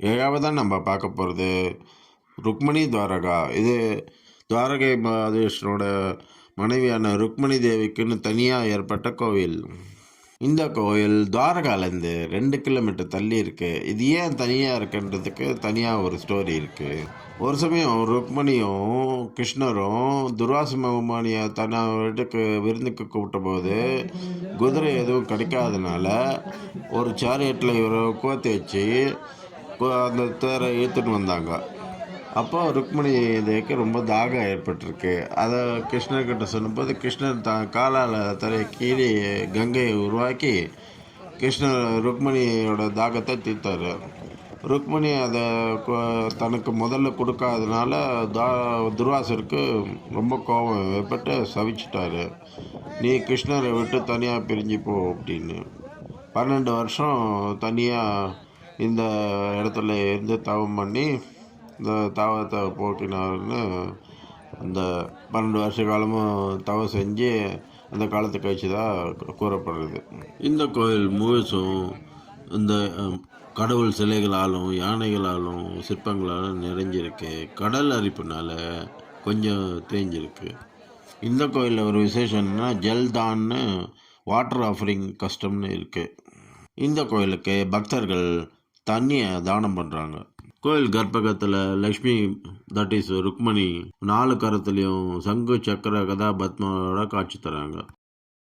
ஏழாவதாக நம்ம பார்க்க போகிறது ருக்மணி துவாரகா. இது துவாரகை மகாதேஸ்வரோட மனைவியான ருக்மணி தேவிக்குன்னு தனியாக ஏற்பட்ட கோவில். இந்த கோவில் துவாரகாலேருந்து 2 கிலோமீட்டர் தள்ளி இருக்குது. இது ஏன் தனியாக இருக்குன்றதுக்கு தனியாக ஒரு ஸ்டோரி இருக்குது. ஒரு சமயம் ருக்மணியும் கிருஷ்ணரும் துர்வாச மகமானியை தன்னை வீட்டுக்கு விருந்துக்கு கூப்பிட்ட போது குதிரை எதுவும் கிடைக்காதனால ஒரு சேரியட்டில் இவரை கோத்தி வச்சு அந்த தேரை இழுத்துட்டு வந்தாங்க. அப்போ ருக்மணி தேவிக்கு ரொம்ப தாகம் ஏற்பட்டிருக்கு. அதை கிருஷ்ணர்கிட்ட சொன்னபோது கிருஷ்ணர் காலால் தரை கீழே கங்கையை உருவாக்கி கிருஷ்ணர் ருக்மணியோட தாகத்தை தீர்த்தார். ருக்மணி அதை தனக்கு முதல்ல கொடுக்காதனால துர்வாசருக்கு ரொம்ப கோபம் ஏற்பட்டு சவிச்சிட்டாரு. நீ கிருஷ்ணரை விட்டு தனியாக பிரிஞ்சு போ அப்படின்னு. 12 வருஷம் தனியாக இந்த இடத்துல இருந்து தவம் பண்ணி இந்த தாவத்தை போக்கினார்னு அந்த 12 வருஷ காலமும் தவம் செஞ்சு அந்த காலத்தை கழிச்சு தான் கூறப்படுறது. இந்த கோயில் முழுசும் இந்த கடவுள் சிலைகளாலும் யானைகளாலும் சிற்பங்களாலும் நிறைஞ்சிருக்கு. கடல் அரிப்புனால கொஞ்சம் தேஞ்சிருக்கு. இந்த கோயிலில் ஒரு விசேஷம்னா ஜல்தான்னு வாட்டர் ஆஃபரிங் கஸ்டம்னு இருக்குது. இந்த கோயிலுக்கு பக்தர்கள் தண்ணியை தானம் பண்ணுறாங்க. கோயில் கர்ப்பகத்தில் லக்ஷ்மி தட் இஸ் ருக்மணி 4 கரத்துலேயும் சங்கு சக்கர கதா பத்மோட காட்சி தராங்க.